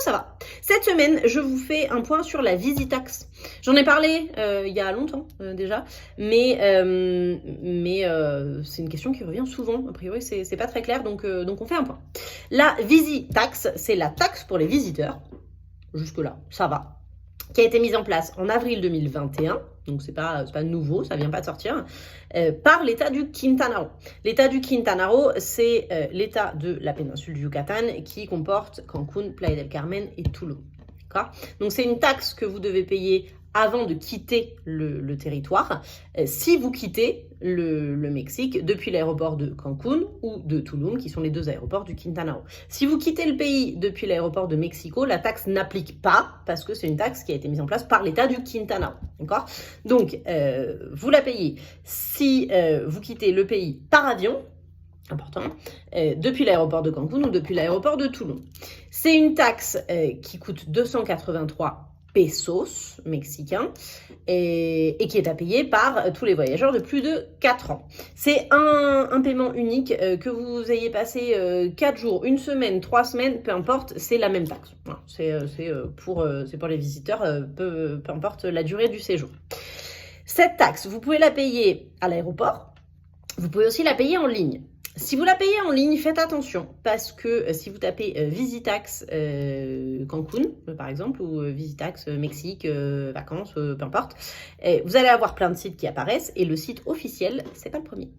ça va. Cette semaine, je vous fais un point sur la Visitax. J'en ai parlé il y a longtemps déjà, mais c'est une question qui revient souvent. A priori, c'est pas très clair, donc on fait un point. La Visitax, c'est la taxe pour les visiteurs. Jusque-là, ça va. Qui a été mise en place en avril 2021, donc c'est pas nouveau, ça vient pas de sortir, par l'État du Quintana Roo. L'État du Quintana Roo, c'est l'État de la péninsule du Yucatan qui comporte Cancún, Playa del Carmen et Tulum. Donc c'est une taxe que vous devez payer avant de quitter le territoire, si vous quittez le Mexique depuis l'aéroport de Cancún ou de Tulum, qui sont les deux aéroports du Quintana Roo. Si vous quittez le pays depuis l'aéroport de Mexico, la taxe n'applique pas, parce que c'est une taxe qui a été mise en place par l'État du Quintana Roo. D'accord ? Donc, vous la payez si vous quittez le pays par avion, important, depuis l'aéroport de Cancún ou depuis l'aéroport de Tulum. C'est une taxe qui coûte 283 pesos mexicains et qui est à payer par tous les voyageurs de plus de 4 ans. C'est un paiement unique, que vous ayez passé 4 jours, 1 semaine, 3 semaines, peu importe, c'est la même taxe. Voilà, c'est pour les visiteurs, peu importe la durée du séjour. Cette taxe, vous pouvez la payer à l'aéroport, vous pouvez aussi la payer en ligne. Si vous la payez en ligne, faites attention, parce que si vous tapez Visitax Cancún, par exemple, ou Visitax Mexique, vacances, peu importe, vous allez avoir plein de sites qui apparaissent, et le site officiel, c'est pas le premier.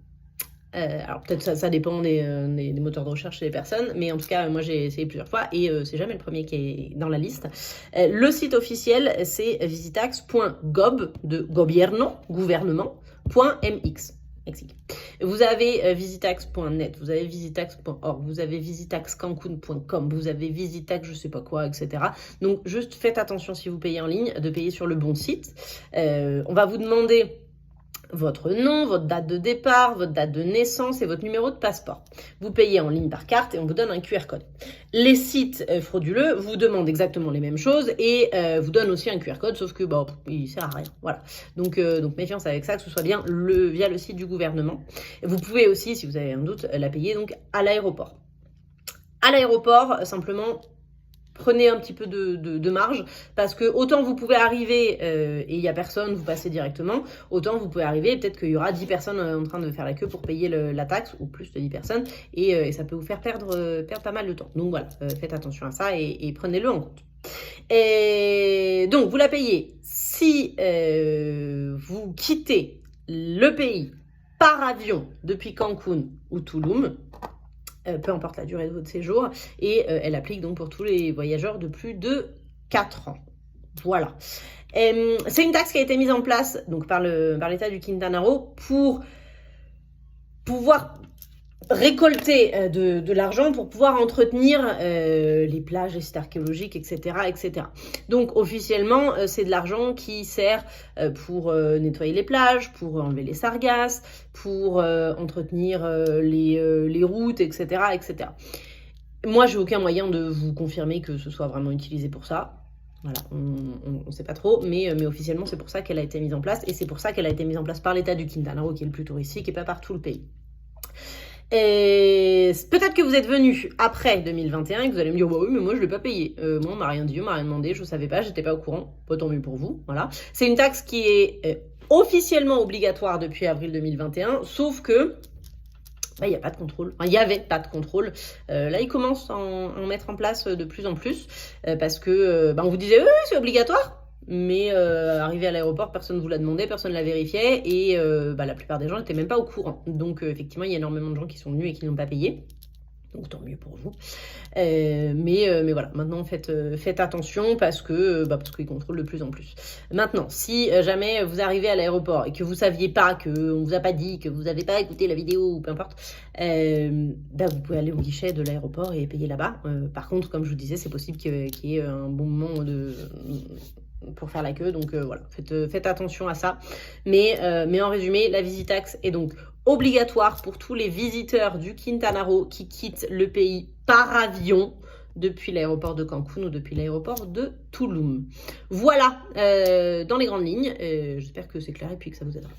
Alors peut-être ça dépend des moteurs de recherche chez les personnes, mais en tout cas, moi j'ai essayé plusieurs fois, et c'est jamais le premier qui est dans la liste. Le site officiel, c'est visitax.gob, de gobierno, gouvernement.mx. Mexique. Vous avez visitax.net, vous avez visitax.org, vous avez visitaxcancun.com, vous avez visitax je sais pas quoi, etc. Donc juste faites attention si vous payez en ligne, de payer sur le bon site. On va vous demander votre nom, votre date de départ, votre date de naissance et votre numéro de passeport. Vous payez en ligne par carte et on vous donne un QR code. Les sites frauduleux vous demandent exactement les mêmes choses et vous donnent aussi un QR code, sauf que il sert à rien. Voilà. Donc méfiance avec ça, que ce soit bien via le site du gouvernement. Vous pouvez aussi, si vous avez un doute, la payer donc à l'aéroport. À l'aéroport, simplement, prenez un petit peu de marge, parce que autant vous pouvez arriver et il n'y a personne, vous passez directement, autant vous pouvez arriver, peut-être qu'il y aura 10 personnes en train de faire la queue pour payer la taxe, ou plus de 10 personnes, et ça peut vous faire perdre pas mal de temps. Donc voilà, faites attention à ça et prenez-le en compte. Et donc vous la payez si vous quittez le pays par avion depuis Cancún ou Tulum, peu importe la durée de votre séjour, et elle applique donc pour tous les voyageurs de plus de 4 ans. Voilà. C'est une taxe qui a été mise en place donc par l'État du Quintana Roo pour pouvoir récolter de l'argent pour pouvoir entretenir les plages, les sites archéologiques, etc., etc. Donc officiellement, c'est de l'argent qui sert pour nettoyer les plages, pour enlever les sargasses, pour entretenir les routes, etc., etc. Moi, j'ai aucun moyen de vous confirmer que ce soit vraiment utilisé pour ça. Voilà, on ne sait pas trop, mais officiellement, c'est pour ça qu'elle a été mise en place, et c'est pour ça qu'elle a été mise en place par l'État du Quintana Roo, qui est le plus touristique, et pas par tout le pays. Et peut-être que vous êtes venu après 2021 et que vous allez me dire, bah oui, mais moi je l'ai pas payé. Moi, on m'a rien dit, on m'a rien demandé, je savais pas, j'étais pas au courant. Pas tant mieux pour vous, voilà. C'est une taxe qui est officiellement obligatoire depuis avril 2021, sauf que il n'y a pas de contrôle. Enfin, il n'y avait pas de contrôle. Là, ils commencent à en mettre en place de plus en plus, parce que on vous disait, oui, c'est obligatoire. Mais arrivé à l'aéroport, personne ne vous l'a demandé, personne ne l'a vérifié, et la plupart des gens n'étaient même pas au courant. Donc effectivement, il y a énormément de gens qui sont venus et qui n'ont pas payé. Donc tant mieux pour vous. Mais voilà, maintenant faites attention parce qu'ils contrôlent de plus en plus. Maintenant, si jamais vous arrivez à l'aéroport et que vous saviez pas, qu'on vous a pas dit, que vous n'avez pas écouté la vidéo ou peu importe, vous pouvez aller au guichet de l'aéroport et payer là-bas. Par contre, comme je vous disais, c'est possible qu'il y ait un bon moment pour faire la queue, donc voilà, faites attention à ça. Mais en résumé, la Visitax est donc obligatoire pour tous les visiteurs du Quintana Roo qui quittent le pays par avion depuis l'aéroport de Cancún ou depuis l'aéroport de Tulum. Voilà, dans les grandes lignes. J'espère que c'est clair et puis que ça vous aidera.